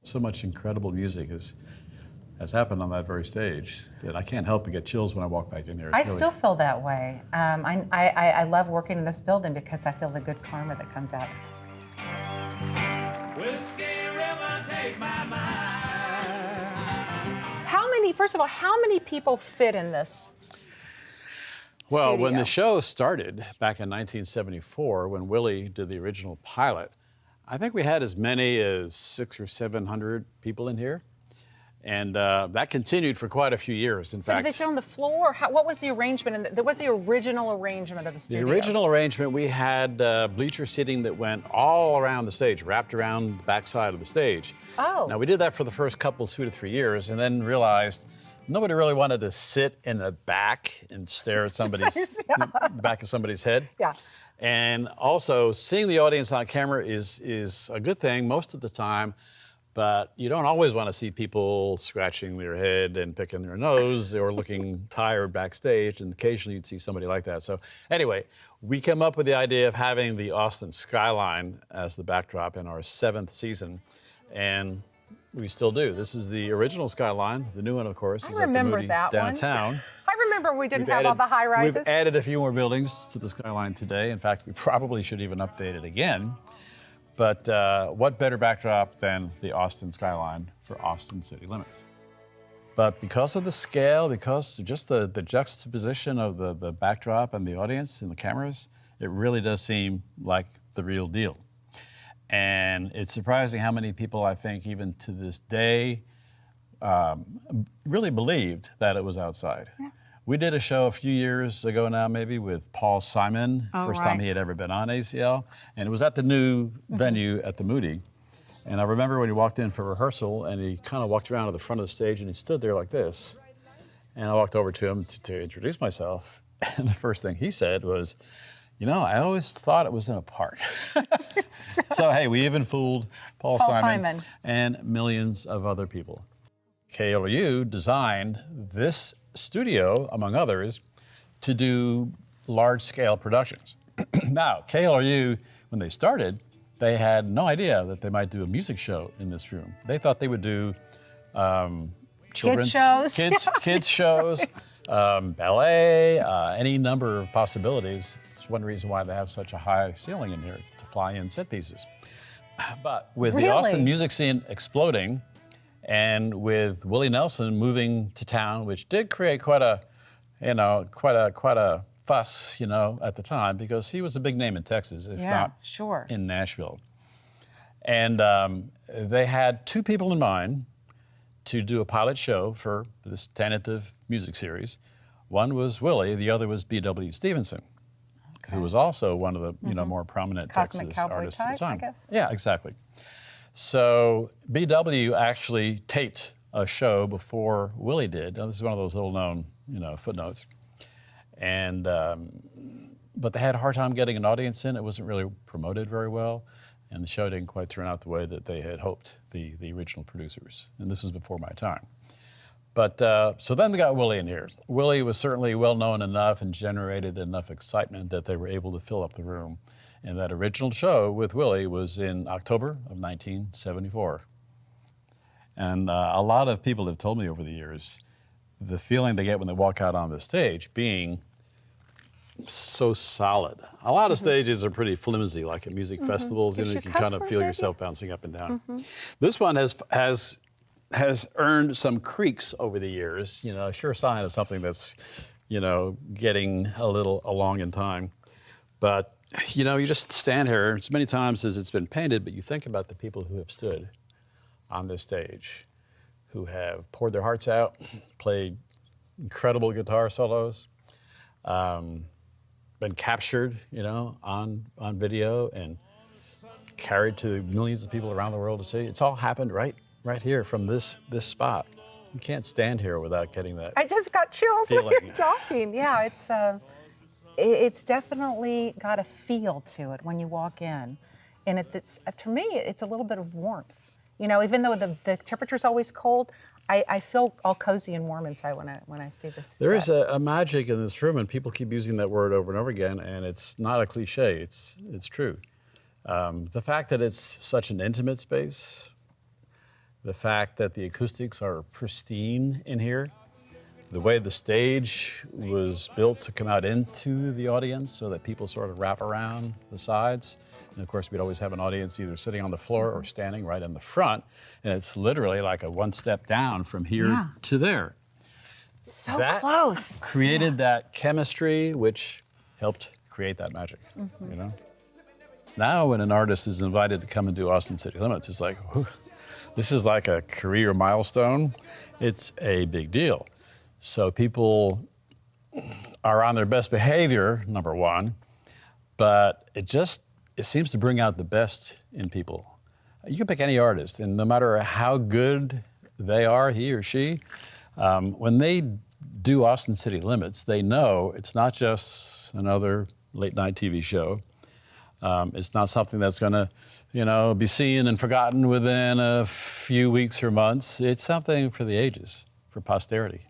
So much incredible music has happened on that very stage that I can't help but get chills when I walk back in here. I still feel that way. I love working in this building because I feel the good karma that comes out. Whiskey River, take my mind. First of all, how many people fit in this Well, studio? when the show started back in 1974, when Willie did the original pilot, I think we had as many as 600 or 700 people in here. And that continued for quite a few years. In So fact, did they sit on the floor? What was the arrangement? What was the original arrangement of the studio? the original arrangement, we had bleacher seating that went all around the stage, wrapped around the backside of the stage. Oh. Now, we did that for the first 2 to 3 years, and then realized nobody really wanted to sit in the back and stare at somebody's back of somebody's head. Yeah. And also, seeing the audience on camera is a good thing most of the time, but you don't always want to see people scratching their head and picking their nose or looking tired backstage, and occasionally you'd see somebody like that. So anyway, we came up with the idea of having the Austin skyline as the backdrop in our 7th season, and we still do. This is the original skyline. The new one, of course, is at the remember Moody that one. downtown. I remember we didn't have all the high rises. We've added a few more buildings to the skyline today. In fact, we probably should even update it again. But what better backdrop than the Austin skyline for Austin city limits? But because of the scale, because of just the juxtaposition of the backdrop and the audience and the cameras, it really does seem like the real deal. And it's surprising how many people, I think, even to this day, really believed that it was outside. Yeah. We did a show a few years ago now, maybe, with Paul Simon, first time he had ever been on ACL, and it was at the new venue at the Moody. And I remember when he walked in for rehearsal, and he kind of walked around to the front of the stage, and he stood there like this. And I walked over to him to introduce myself, and the first thing he said was, "You know, I always thought it was in a park." So, hey, we even fooled Paul Simon and millions of other people. KLU designed this studio, among others, to do large-scale productions. Now, KLU, when they started, they had no idea that they might do a music show in this room. They thought they would do children's kids shows, ballet, any number of possibilities. It's one reason why they have such a high ceiling in here, to fly in set pieces. But with the Austin music scene exploding, and with Willie Nelson moving to town, which did create quite a fuss, at the time, because he was a big name in Texas, if not in Nashville. And they had 2 people in mind to do a pilot show for this tentative music series. One was Willie, the other was B.W. Stevenson, who was also one of the more prominent Texas artists at the time. I guess. Yeah, exactly. So BW actually taped a show before Willie did. Now, this is one of those little-known, footnotes. And but they had a hard time getting an audience in. It wasn't really promoted very well, and the show didn't quite turn out the way that they had hoped, the original producers. And this was before my time. But so then they got Willie in here. Willie was certainly well-known enough and generated enough excitement that they were able to fill up the room. And that original show with Willie was in October of 1974. And a lot of people have told me over the years the feeling they get when they walk out on the stage being so solid. A lot of stages are pretty flimsy, like at music festivals. You can kind of feel yourself bouncing up and down. This one has earned some creaks over the years. A sure sign of something that's, getting a little along in time. But you just stand here as many times as it's been painted, but you think about the people who have stood on this stage, who have poured their hearts out, played incredible guitar solos, been captured, on video and carried to millions of people around the world to see. It's all happened right here from this spot. You can't stand here without getting that. I just got chills feeling. When you're talking. Yeah, it's definitely got a feel to it when you walk in. And it's to me, it's a little bit of warmth. Even though the temperature's always cold, I feel all cozy and warm inside when I see this. There is a magic in this room, and people keep using that word over and over again, and it's not a cliche, it's true. The fact that it's such an intimate space, the fact that the acoustics are pristine in here, the way the stage was built to come out into the audience so that people sort of wrap around the sides. And of course, we'd always have an audience either sitting on the floor or standing right in the front. And it's literally like a one step down from here to there. So that close. Created that chemistry, which helped create that magic, you know? Now when an artist is invited to come and do Austin City Limits, it's like, whew, this is like a career milestone. It's a big deal. So people are on their best behavior, number one, but it seems to bring out the best in people. You can pick any artist, and no matter how good they are, he or she, when they do Austin City Limits, they know it's not just another late night TV show. It's not something that's gonna, be seen and forgotten within a few weeks or months. It's something for the ages, for posterity.